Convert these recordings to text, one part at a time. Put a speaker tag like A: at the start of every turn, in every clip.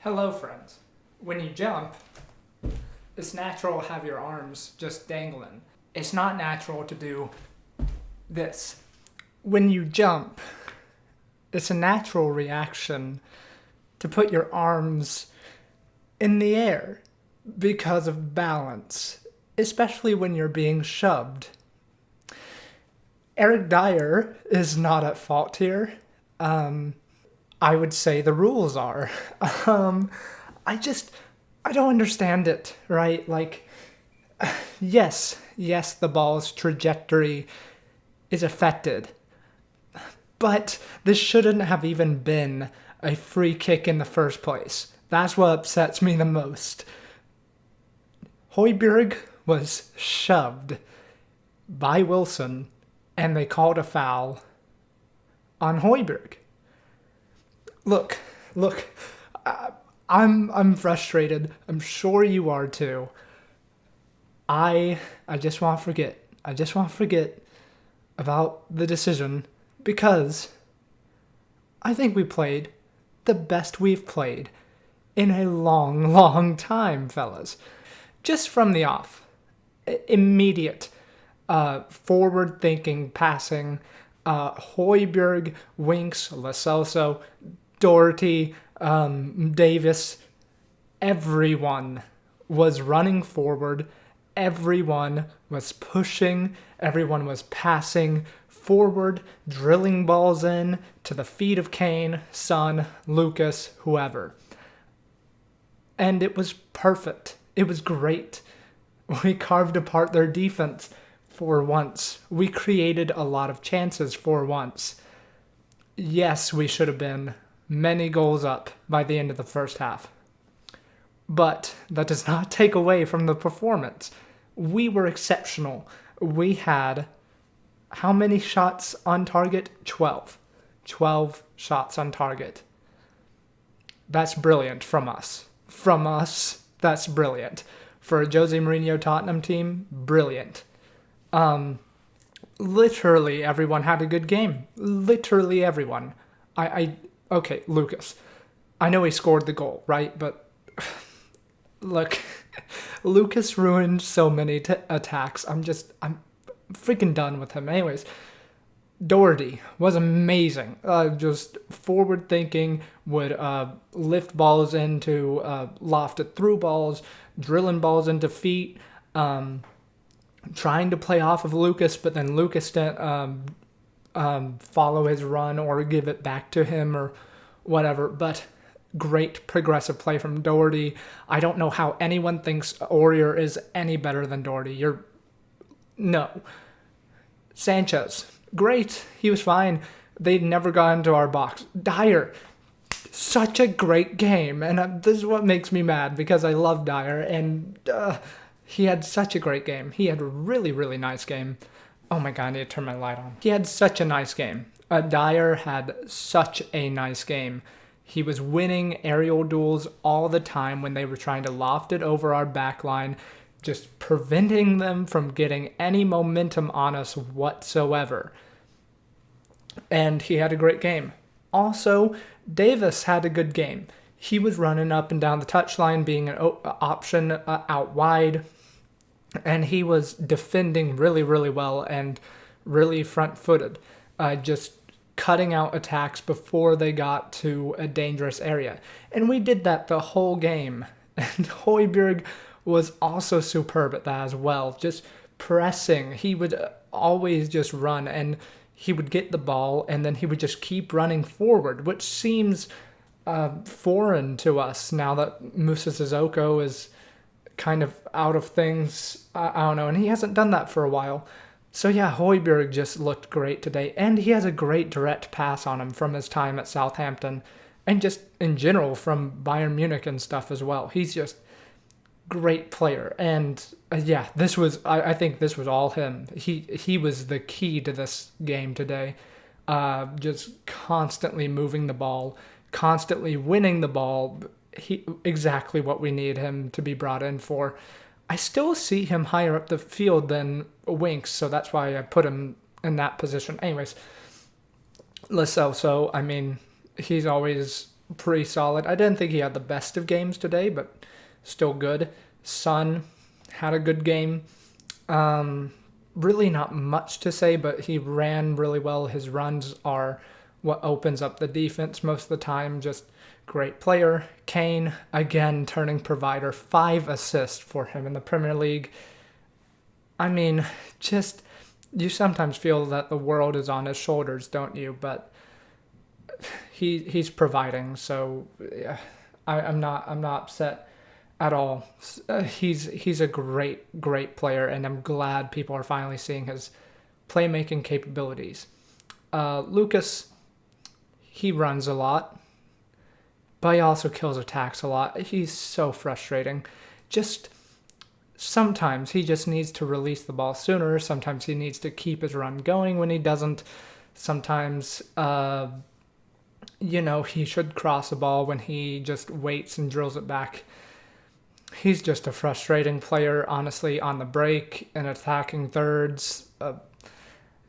A: Hello, friends. When you jump, it's natural to have your arms just dangling. It's not natural to do this. When you jump, it's a natural reaction to put your arms in the air because of balance, especially when you're being shoved. Eric Dier is not at fault here. I would say the rules are. I don't understand it, right? Like, yes, the ball's trajectory is affected, but this shouldn't have even been a free kick in the first place. That's what upsets me the most. Højbjerg was shoved by Wilson, and they called a foul on Højbjerg. Look, I'm frustrated. I'm sure you are too. I just want to forget. I just want to forget about the decision because I think we played the best we've played in a long, long time, fellas. Just from the off. Immediate, forward-thinking passing. Højbjerg, Winks, Lo Celso, Doherty, Davis, everyone was running forward. Everyone was pushing. Everyone was passing forward, drilling balls in to the feet of Kane, Son, Lucas, whoever. And it was perfect. It was great. We carved apart their defense for once. We created a lot of chances for once. Yes, we should have been many goals up by the end of the first half. But that does not take away from the performance. We were exceptional. We had how many shots on target? 12. 12 shots on target. That's brilliant from us. From us, that's brilliant. For a Jose Mourinho Tottenham team, brilliant. Literally everyone had a good game. Literally everyone. Okay, Lucas. I know he scored the goal, right? But look, Lucas ruined so many attacks. I'm freaking done with him. Anyways, Doherty was amazing. Just forward thinking, would lift balls into lofted through balls, drilling balls into feet, trying to play off of Lucas, but then Lucas didn't follow his run or give it back to him or whatever. But great progressive play from Doherty. I don't know how anyone thinks Aurier is any better than Doherty. No. Sanchez, great. He was fine. They'd never got into our box. Dier, such a great game. And this is what makes me mad because I love Dier. And he had such a great game. He had a really, really nice game. Oh my God, I need to turn my light on. He had such a nice game. Dier had such a nice game. He was winning aerial duels all the time when they were trying to loft it over our back line, just preventing them from getting any momentum on us whatsoever. And he had a great game. Also, Davis had a good game. He was running up and down the touchline, being an option out wide. And he was defending really, really well and really front-footed. Just cutting out attacks before they got to a dangerous area. And we did that the whole game. And Højbjerg was also superb at that as well. Just pressing. He would always just run and he would get the ball and then he would just keep running forward, which seems foreign to us now that Musa Sissoko is kind of out of things. I don't know. And he hasn't done that for a while. So yeah, Højbjerg just looked great today. And he has a great direct pass on him from his time at Southampton. And just in general from Bayern Munich and stuff as well. He's just great player. And yeah, I think this was all him. He was the key to this game today. Just constantly moving the ball, constantly winning the ball. Exactly what we need him to be brought in for. I still see him higher up the field than Winks, so that's why I put him in that position. Anyways, Lo Celso, I mean, he's always pretty solid. I didn't think he had the best of games today, but still good. Son had a good game. Really not much to say, but he ran really well. His runs are what opens up the defense most of the time. Just great player. Kane, again, turning provider. 5 assists for him in the Premier League. I mean, just, you sometimes feel that the world is on his shoulders, don't you? But he's providing, so yeah, I'm not upset at all. He's a great player, and I'm glad people are finally seeing his playmaking capabilities. Lucas, he runs a lot, but he also kills attacks a lot. He's so frustrating. Just sometimes he just needs to release the ball sooner. Sometimes he needs to keep his run going when he doesn't. Sometimes, he should cross a ball when he just waits and drills it back. He's just a frustrating player, honestly, on the break and attacking thirds.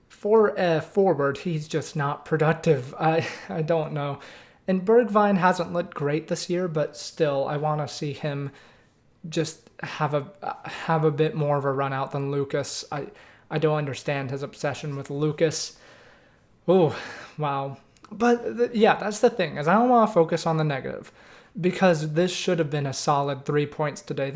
A: For a forward, he's just not productive. I don't know. And Bergwijn hasn't looked great this year, but still, I want to see him just have a bit more of a run out than Lucas. I don't understand his obsession with Lucas. Oh, wow. But yeah, that's the thing, is I don't want to focus on the negative, because this should have been a solid 3 points today.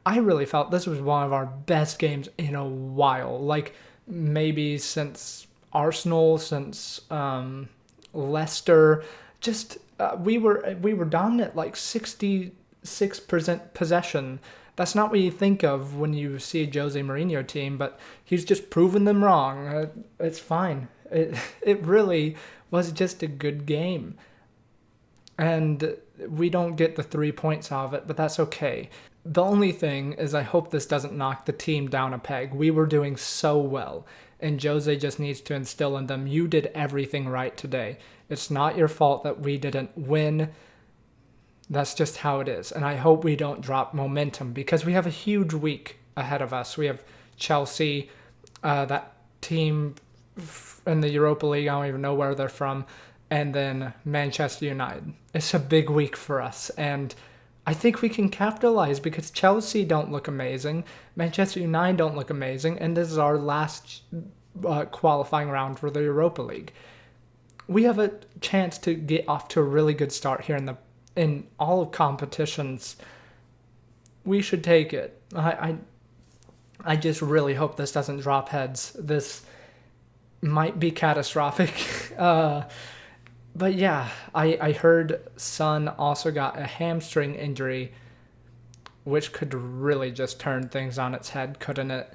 A: I really felt this was one of our best games in a while. Like, maybe since Arsenal, since Leicester. Just we were dominant, like 66% possession. That's not what you think of when you see a Jose Mourinho team, but he's just proven them wrong. It's fine. It really was just a good game. And we don't get the 3 points out of it, but that's okay. The only thing is, I hope this doesn't knock the team down a peg. We were doing so well, and Jose just needs to instill in them, you did everything right today. It's not your fault that we didn't win. That's just how it is. And I hope we don't drop momentum, because we have a huge week ahead of us. We have Chelsea, that team in the Europa League, I don't even know where they're from, and then Manchester United. It's a big week for us, and I think we can capitalize, because Chelsea don't look amazing, Manchester United don't look amazing, and this is our last qualifying round for the Europa League. We have a chance to get off to a really good start here in all of competitions. We should take it. I just really hope this doesn't drop heads. This might be catastrophic. But yeah, I heard Son also got a hamstring injury, which could really just turn things on its head, couldn't it?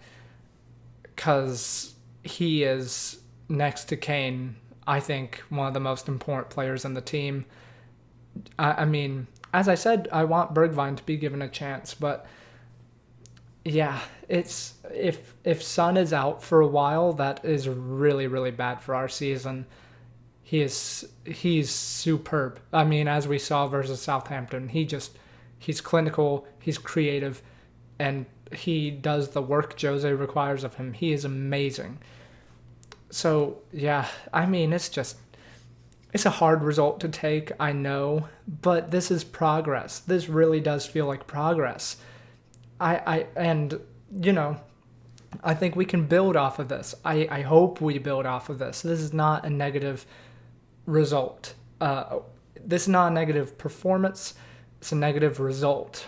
A: Because he is, next to Kane, I think, one of the most important players in the team. I mean, as I said, I want Bergwijn to be given a chance, but yeah, it's if Son is out for a while, that is really, really bad for our season. He's superb. I mean, as we saw versus Southampton, he's clinical, he's creative, and he does the work Jose requires of him. He is amazing. So, yeah, I mean, it's a hard result to take, I know, but this is progress. This really does feel like progress. I think we can build off of this. I hope we build off of this. This is not a negative result. This is not a negative performance. It's a negative result.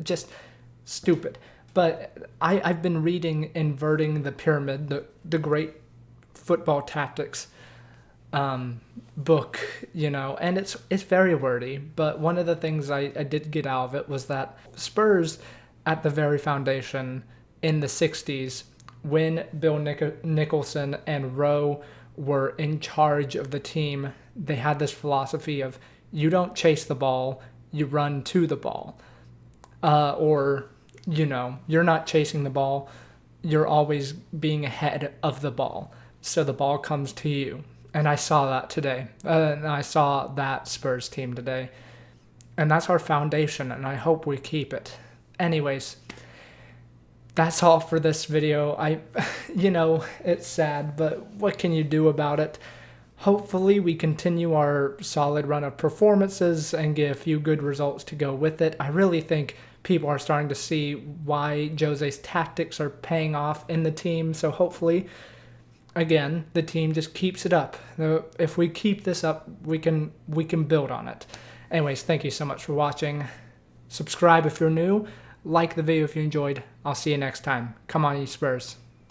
A: Just stupid. But I've been reading Inverting the Pyramid, the great football tactics book, and it's very wordy. But one of the things I did get out of it was that Spurs, at the very foundation in the 60s, when Bill Nicholson and Rowe were in charge of the team, they had this philosophy of, you don't chase the ball, you run to the ball. You're not chasing the ball, you're always being ahead of the ball, so the ball comes to you. And I saw that today. And I saw that Spurs team today. And that's our foundation, and I hope we keep it. Anyways, that's all for this video. It's sad, but what can you do about it? hopefully we continue our solid run of performances and get a few good results to go with it. I really think people are starting to see why Jose's tactics are paying off in the team. So hopefully, again, the team just keeps it up. If we keep this up, we can build on it. Anyways, thank you so much for watching. Subscribe if you're new. Like the video if you enjoyed. I'll see you next time. Come on, you Spurs.